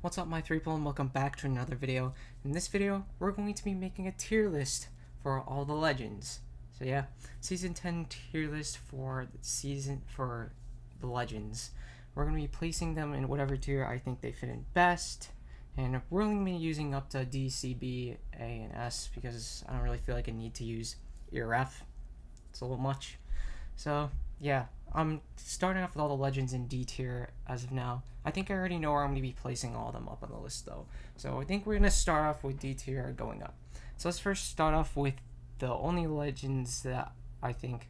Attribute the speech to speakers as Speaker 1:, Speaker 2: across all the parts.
Speaker 1: What's up, my three people, and welcome back to another video. In this video, we're going to be making a tier list for all the legends. So yeah, season 10 tier list for the legends. We're going to be placing them in whatever tier I think they fit in best, and we're only going to be using up to D, C, B, A, and S because I don't really feel like I need to use E or F. It's a little much. So yeah, I'm starting off with all the legends in D tier as of now. I think I already know where I'm going to be placing all of them up on the list though. So I think we're going to start off with D tier going up. So let's first start off with the only legends that I think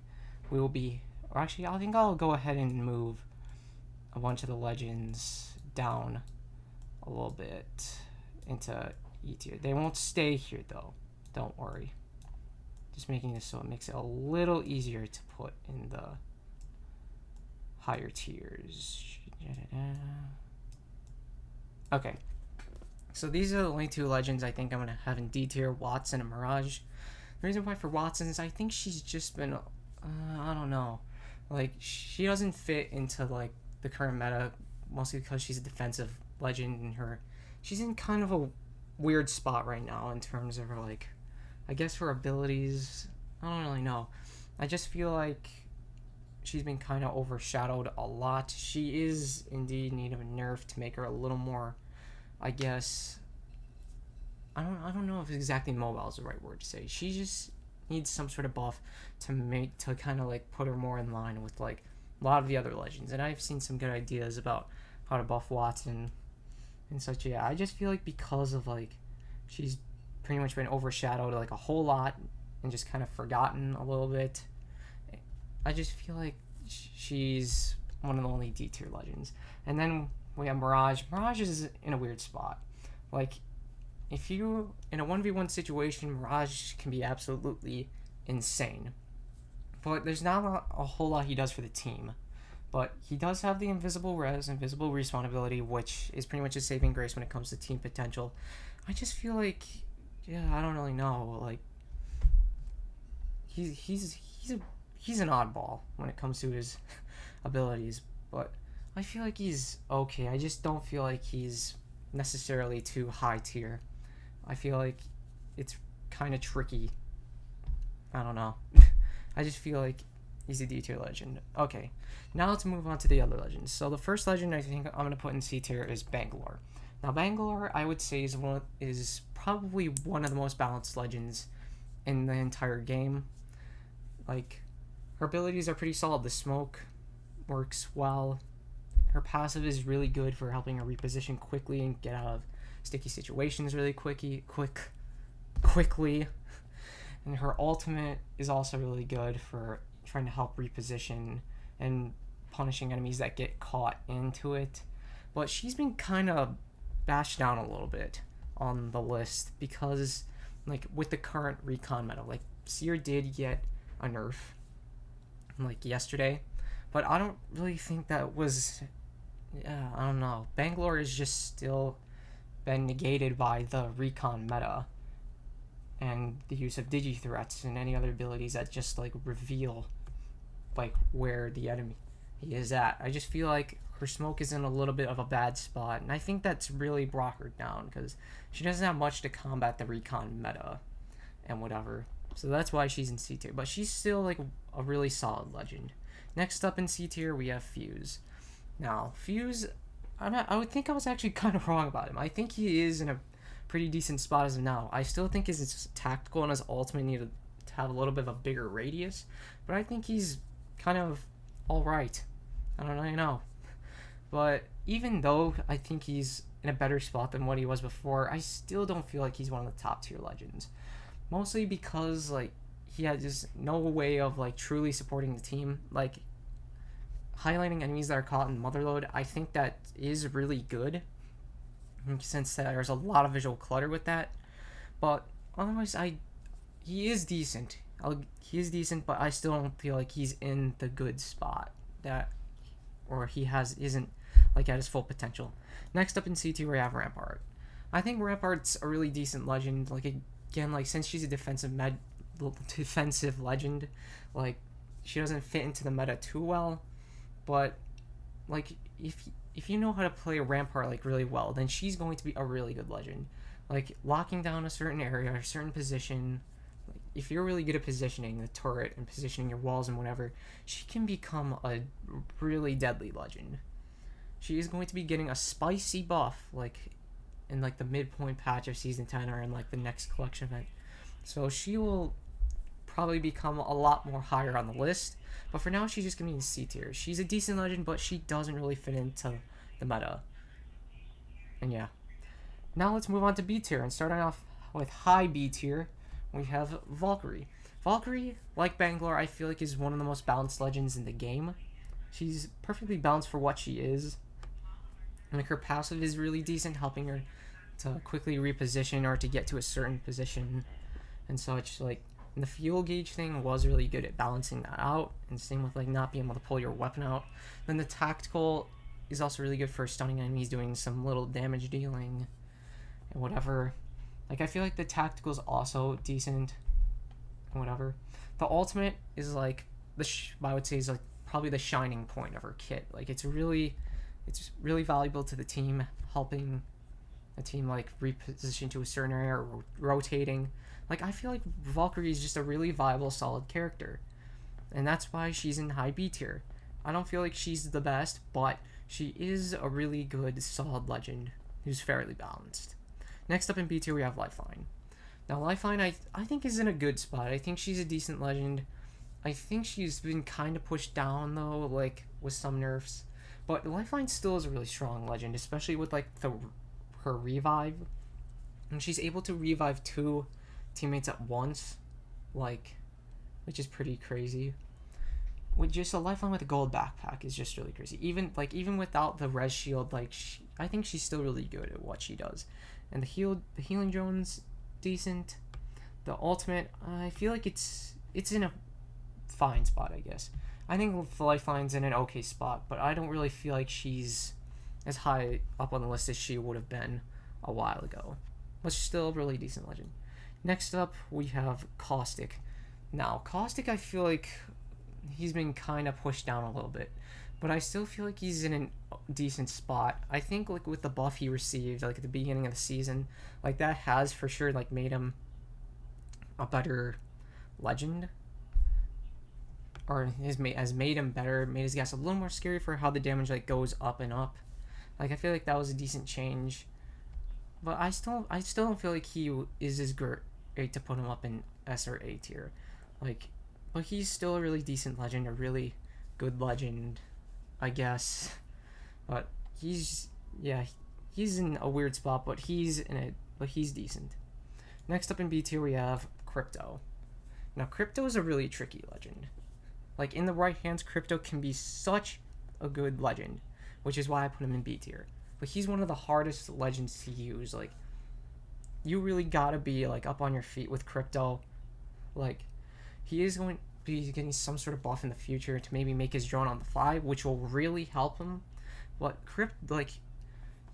Speaker 1: we will be, or actually I think I'll go ahead and move a bunch of the legends down a little bit into E tier. They won't stay here though, don't worry. Just making this so it makes it a little easier to put in the higher tiers. Okay, so these are the only two legends I think I'm gonna have in D tier: Wattson and Mirage. The reason why for Wattson is I think she's just been, I don't know, like she doesn't fit into like the current meta, mostly because she's a defensive legend and she's in kind of a weird spot right now in terms of her, like, I guess her abilities. I don't really know. I just feel like she's been kind of overshadowed a lot. She is indeed in need of a nerf to make her a little more, I guess, I don't know if exactly mobile is the right word to say. She just needs some sort of buff to kind of like put her more in line with like a lot of the other legends. And I've seen some good ideas about how to buff Wattson and such. Yeah, I just feel like because of like she's pretty much been overshadowed like a whole lot and just kind of forgotten a little bit. I just feel like she's one of the only D tier legends. And then we have Mirage. Mirage is in a weird spot. Like, if you in a 1v1 situation, Mirage can be absolutely insane. But there's not a whole lot he does for the team. But he does have the invisible respawn ability, which is pretty much a saving grace when it comes to team potential. I just feel like, yeah, I don't really know. Like, he's an oddball when it comes to his abilities, but I feel like he's okay. I just don't feel like he's necessarily too high tier. I feel like it's kind of tricky. I don't know. I just feel like he's a D tier legend. Okay, now let's move on to the other legends. So the first legend I think I'm gonna put in C tier is Bangalore. Now Bangalore, I would say, is probably one of the most balanced legends in the entire game. Like, her abilities are pretty solid. The smoke works well. Her passive is really good for helping her reposition quickly and get out of sticky situations really quickly. And her ultimate is also really good for trying to help reposition and punishing enemies that get caught into it. But she's been kind of bashed down a little bit on the list because, like, with the current recon meta, like, Seer did get a nerf like yesterday, but I don't really think that was, I don't know. Bangalore is just still been negated by the recon meta and the use of digi threats and any other abilities that just like reveal like where the enemy is at. I just feel like her smoke is in a little bit of a bad spot, and I think that's really brought her down because she doesn't have much to combat the recon meta and whatever. So that's why she's in C tier, but she's still like a really solid legend. Next up in C tier, we have Fuse. Now, Fuse, I would think I was actually kind of wrong about him. I think he is in a pretty decent spot as of now. I still think his tactical and his ultimate need to have a little bit of a bigger radius, but I think he's kind of all right. I don't really know. But even though I think he's in a better spot than what he was before, I still don't feel like he's one of the top tier legends. Mostly because, like, he had just no way of, like, truly supporting the team. Like, highlighting enemies that are caught in Motherload, I think that is really good, since there's a lot of visual clutter with that. But otherwise, he is decent. But I still don't feel like he's in the good spot or he isn't, like, at his full potential. Next up in C2, we have Rampart. I think Rampart's a really decent legend. Like, again, like, since she's a defensive legend, like, she doesn't fit into the meta too well, but like, if if you know how to play Rampart like really well, then she's going to be a really good legend. Like locking down a certain area, a certain position. Like, if you're really good at positioning the turret and positioning your walls and whatever, she can become a really deadly legend. She is going to be getting a spicy buff, like in like the midpoint patch of season 10 or in like the next collection event. So she will probably become a lot more higher on the list. But for now, she's just gonna be in C tier. She's a decent legend, but she doesn't really fit into the meta. And yeah. Now let's move on to B tier. And starting off with high B tier, we have Valkyrie. Valkyrie, like Bangalore, I feel like is one of the most balanced legends in the game. She's perfectly balanced for what she is. Like her passive is really decent, helping her to quickly reposition or to get to a certain position and such. Like, and the fuel gauge thing was really good at balancing that out, and same with like not being able to pull your weapon out. Then the tactical is also really good for stunning enemies, doing some little damage dealing and whatever. Like I feel like the tactical is also decent and whatever. The ultimate is like I would say is like probably the shining point of her kit. Like it's really valuable to the team, helping the team like reposition to a certain area or rotating. Like I feel like Valkyrie is just a really viable, solid character, and that's why she's in high B tier. I don't feel like she's the best, but she is a really good, solid legend who's fairly balanced. Next up in B tier we have Lifeline. Now Lifeline I think is in a good spot. I think she's a decent legend. I think she's been kind of pushed down though, like with some nerfs. But Lifeline still is a really strong legend, especially with like her revive. And she's able to revive 2 teammates at once, like, which is pretty crazy. With just a Lifeline with a gold backpack is just really crazy. Even without the res shield, like I think she's still really good at what she does. And the healing drone's decent. The ultimate, I feel like it's in a fine spot, I guess. I think the Lifeline's in an okay spot, but I don't really feel like she's as high up on the list as she would have been a while ago. But she's still a really decent legend. Next up, we have Caustic. Now, Caustic, I feel like he's been kind of pushed down a little bit, but I still feel like he's in a decent spot. I think like with the buff he received like at the beginning of the season, like that has for sure like made him a better legend, or has made him better, made his guys a little more scary for how the damage like goes up and up. Like I feel like that was a decent change, but I still don't feel like he is as great to put him up in S or A tier. Like, but he's still a really decent legend, a really good legend, I guess. But he's in a weird spot, but he's decent. Next up in B tier we have Crypto. Now Crypto is a really tricky legend. Like in the right hands, Crypto can be such a good legend, which is why I put him in B tier. But he's one of the hardest legends to use. Like, you really gotta be like up on your feet with Crypto. Like, he is going to be getting some sort of buff in the future to maybe make his drone on the fly, which will really help him. But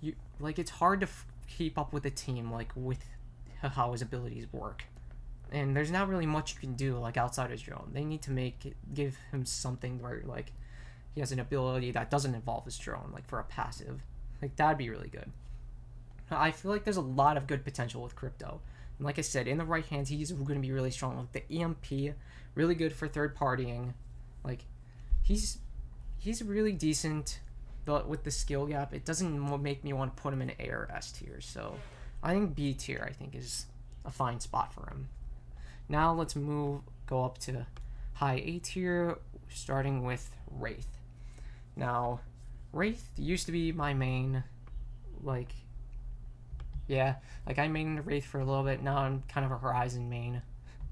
Speaker 1: it's hard to keep up with the team, like with how his abilities work. And there's not really much you can do like outside his drone. They need to give him something where like he has an ability that doesn't involve his drone, like for a passive. Like that'd be really good. I feel like there's a lot of good potential with Crypto. And like I said, in the right hands, he's going to be really strong. Like the EMP, really good for third partying. Like he's really decent, but with the skill gap, it doesn't make me want to put him in A or S tier. So I think B tier, I think, is a fine spot for him. Now let's go up to high A tier, starting with Wraith. Now, Wraith used to be my main, I mained Wraith for a little bit. Now I'm kind of a Horizon main.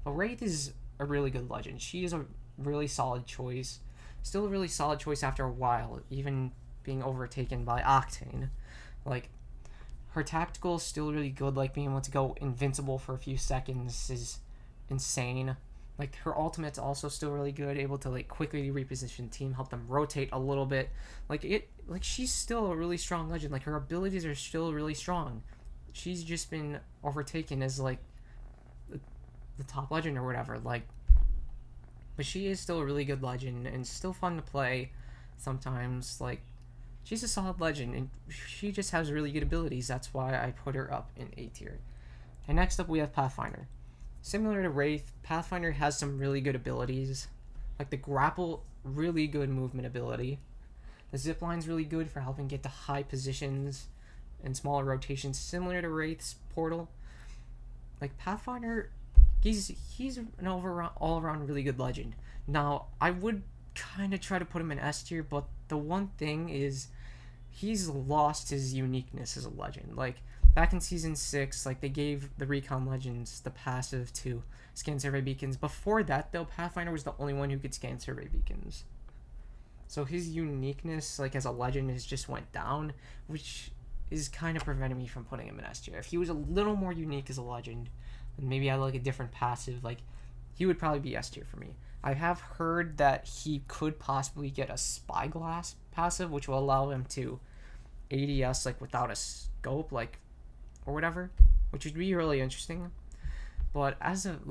Speaker 1: But Wraith is a really good legend. She is a really solid choice. Still a really solid choice after a while, even being overtaken by Octane. Like, her tactical is still really good. Like, being able to go invincible for a few seconds is insane. Like, her ultimate's also still really good, able to like quickly reposition team, help them rotate a little bit. She's still a really strong legend. Like, her abilities are still really strong. She's just been overtaken as like the top legend or whatever. Like, but she is still a really good legend and still fun to play sometimes. Like, she's a solid legend, and she just has really good abilities. That's why I put her up in A tier. And next up, we have Pathfinder. Similar to Wraith, Pathfinder has some really good abilities, like the grapple, really good movement ability. The zip line's really good for helping get to high positions and smaller rotations, similar to Wraith's portal. Like Pathfinder, he's an all around really good legend. Now I would kind of try to put him in S tier, but the one thing is he's lost his uniqueness as a legend. Like back in season 6, like they gave the recon legends the passive to scan survey beacons. Before that though, Pathfinder was the only one who could scan survey beacons. So his uniqueness, like as a legend, has just went down, which is kind of preventing me from putting him in S tier. If he was a little more unique as a legend, and maybe I like a different passive, like he would probably be S tier for me. I have heard that he could possibly get a spyglass passive, which will allow him to ADS like without a scope, like or whatever, which would be really interesting. But as of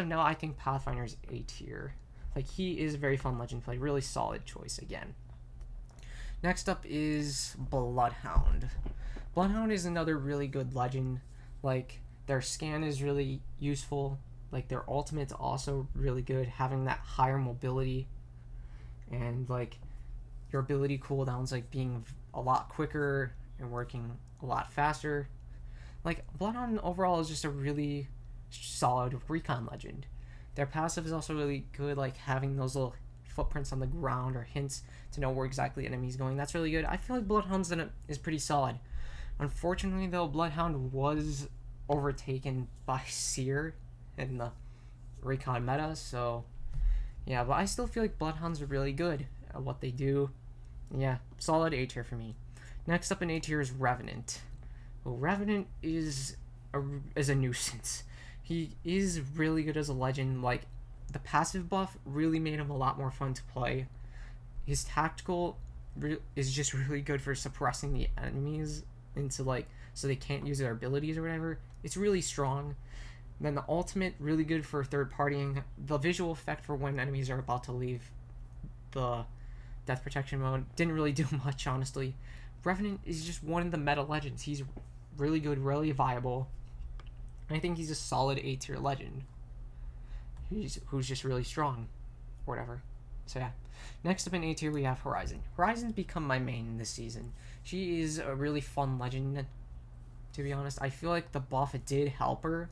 Speaker 1: now, I think Pathfinder is A tier. Like he is a very fun legend play, really solid choice again. Next up is Bloodhound. Bloodhound is another really good legend. Like their scan is really useful. Like their ultimate's also really good, having that higher mobility and like your ability cooldowns like being a lot quicker and working a lot faster. Like Bloodhound overall is just a really solid recon legend. Their passive is also really good, like having those little footprints on the ground or hints to know where exactly the enemy's going. That's really good. I feel like Bloodhound is pretty solid. Unfortunately though, Bloodhound was overtaken by Seer in the recon meta, so yeah, but I still feel like Bloodhounds are really good at what they do. Yeah, solid A tier for me. Next up in A tier is Revenant. Well, Revenant is a nuisance. He is really good as a legend. Like the passive buff really made him a lot more fun to play. His tactical is just really good for suppressing the enemies into like so they can't use their abilities or whatever. It's really strong. Then the ultimate, really good for third partying. The visual effect for when enemies are about to leave the death protection mode didn't really do much, honestly. Revenant is just one of the meta legends. He's really good, really viable. I think he's a solid A tier legend. Who's just really strong, or whatever. So yeah. Next up in A tier we have Horizon. Horizon's become my main this season. She is a really fun legend. To be honest, I feel like the buff did help her,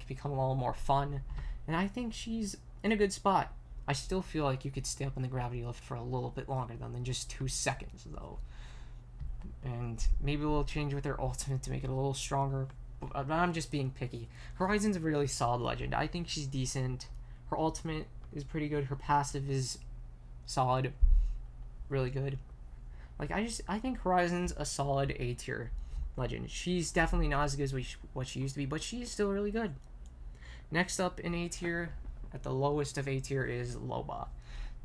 Speaker 1: become a little more fun, and I think she's in a good spot. I still feel like you could stay up in the gravity lift for a little bit longer than just 2 seconds though. And maybe we'll change with their ultimate to make it a little stronger. But I'm just being picky. Horizon's a really solid legend. I think she's decent. Her ultimate is pretty good. Her passive is solid, really good. Like I think Horizon's a solid A tier legend. She's definitely not as good as what she used to be, but she's still really good. Next up in A tier, at the lowest of A tier, is Loba.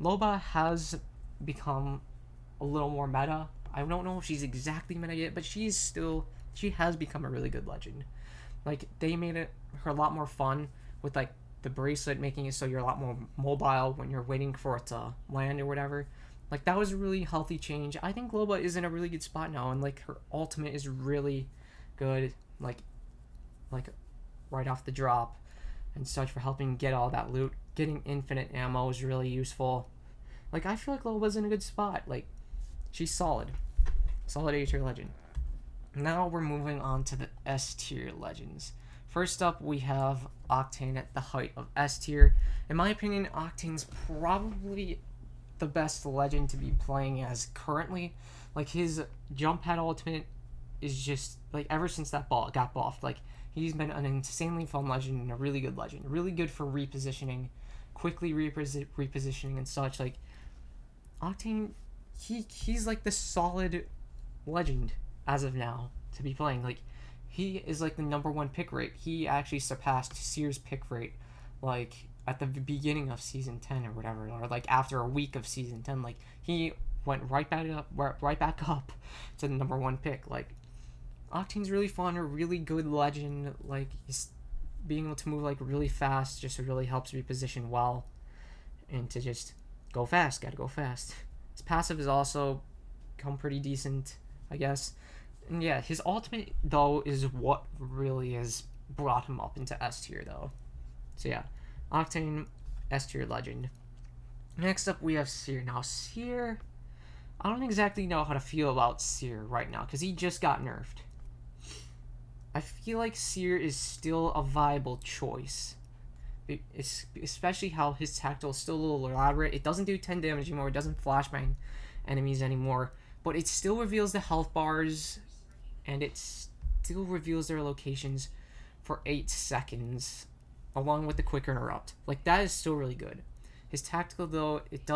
Speaker 1: Loba has become a little more meta. I don't know if she's exactly meta yet, but she has become a really good legend. Like they made her a lot more fun with like the bracelet, making it so you're a lot more mobile when you're waiting for it to land or whatever. Like that was a really healthy change. I think Loba is in a really good spot now, and like her ultimate is really good, like right off the drop and such, for helping get all that loot. Getting infinite ammo is really useful. Like I feel like Loba's in a good spot. Like she's solid A tier legend. Now we're moving on to the S tier legends. First up, we have Octane at the height of S tier. In my opinion, Octane's probably the best legend to be playing as currently. Like his jump pad ultimate is just like, ever since that ball got buffed, like he's been an insanely fun legend and a really good legend. Really good for repositioning, quickly repositioning and such. Like Octane, he's like the solid legend as of now to be playing. Like he is like the #1 pick rate. He actually surpassed Seer's pick rate like at the beginning of season 10 or whatever, or like after a week of season 10. Like he went right back up to the #1 pick. Like Octane's really fun, a really good legend. Like he's being able to move like really fast just really helps reposition well, and to just go fast, gotta go fast. His passive is also come pretty decent, I guess. And yeah, his ultimate though is what really has brought him up into S tier though. So yeah, Octane, S tier legend. Next up we have Seer. Now Seer, I don't exactly know how to feel about Seer right now because he just got nerfed. I feel like Seer is still a viable choice. Especially how his tactical is still a little elaborate. It doesn't do 10 damage anymore. It doesn't flashbang enemies anymore. But it still reveals the health bars. And it still reveals their locations for 8 seconds. Along with the quick interrupt. Like, that is still really good. His tactical, though, it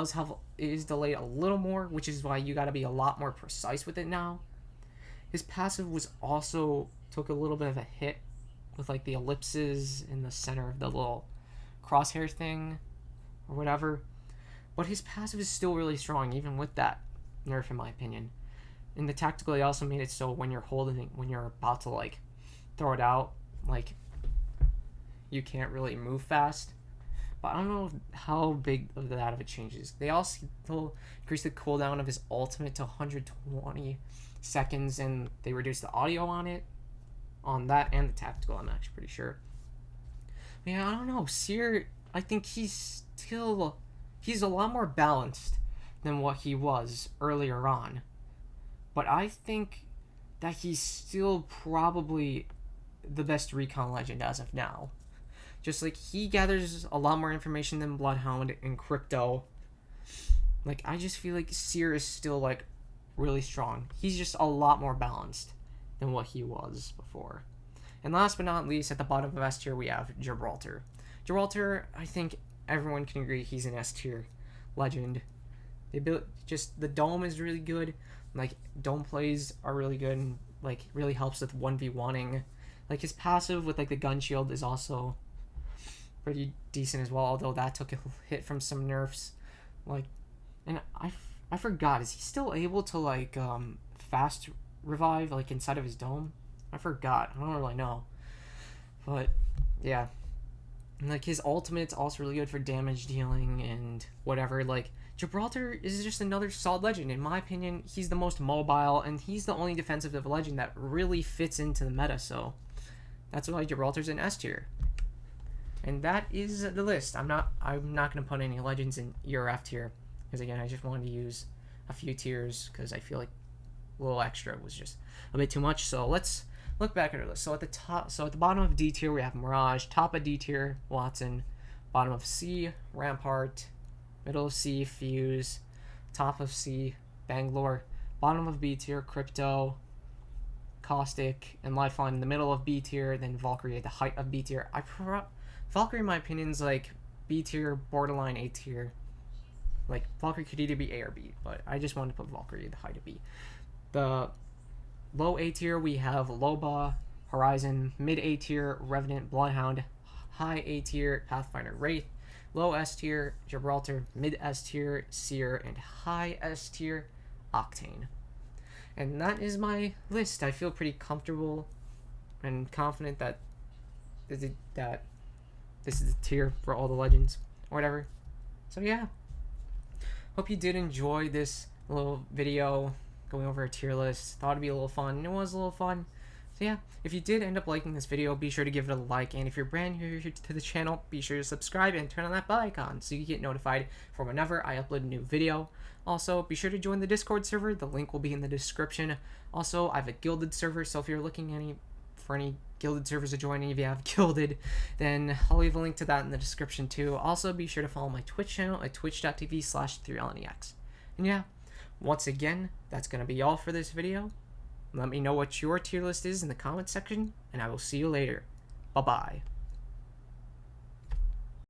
Speaker 1: is delayed a little more. Which is why you gotta be a lot more precise with it now. His passive was also took a little bit of a hit. With, like, the ellipses in the center of the little crosshair thing or whatever, but his passive is still really strong even with that nerf in my opinion. In the tactical, they also made it so when you're about to like throw it out, like you can't really move fast, but I don't know how big of that of it changes. They also increased the cooldown of his ultimate to 120 seconds, and they reduced the audio on that and the tactical, I'm actually pretty sure. Yeah, I don't know. Seer, I think he's a lot more balanced than what he was earlier on. But I think that he's still probably the best recon legend as of now. Just like he gathers a lot more information than Bloodhound and Crypto. Like I just feel like Seer is still like really strong. He's just a lot more balanced than what he was before. And last but not least, at the bottom of S tier, we have Gibraltar. Gibraltar, I think everyone can agree he's an S tier legend. They built just the dome is really good. Like dome plays are really good and like really helps with 1v1ing. Like his passive with like the gun shield is also pretty decent as well, although that took a hit from some nerfs. Like, and I forgot, is he still able to like fast revive like inside of his dome? I forgot. I don't really know. But yeah. And, like his ultimate's also really good for damage dealing and whatever. Like Gibraltar is just another solid legend. In my opinion, he's the most mobile and he's the only defensive legend that really fits into the meta, so that's why Gibraltar's in S tier. And that is the list. I'm not gonna put any legends in E or F tier. Because again, I just wanted to use a few tiers because I feel like a little extra was just a bit too much. So let's look back at our list. So at the bottom of D tier we have Mirage, top of D tier Wattson, bottom of C Rampart, middle of C Fuse, top of C Bangalore, bottom of B tier Crypto, Caustic, and Lifeline in the middle of B tier, then Valkyrie at the height of B tier. Valkyrie in my opinion is like B tier, borderline A tier. Like Valkyrie could either be A or B, but I just wanted to put Valkyrie at the height of B. The low A tier we have Loba, Horizon, mid A tier Revenant, Bloodhound, high A tier Pathfinder, Wraith, low S tier Gibraltar, mid S tier Seer, and high S tier Octane. And that is my list. I feel pretty comfortable and confident that this is the tier for all the legends or whatever. So yeah, hope you did enjoy this little video going over a tier list. Thought it'd be a little fun, and it was a little fun. So yeah, if you did end up liking this video, be sure to give it a like, and if you're brand new to the channel, be sure to subscribe and turn on that bell icon so you get notified for whenever I upload a new video. Also, be sure to join the Discord server. The link will be in the description. Also, I have a Guilded server, so if you're looking for any Guilded servers to join, and if you have Guilded, then I'll leave a link to that in the description too. Also, be sure to follow my Twitch channel at twitch.tv/3LNEX. And yeah, once again, that's going to be all for this video. Let me know what your tier list is in the comment section, and I will see you later. Bye-bye.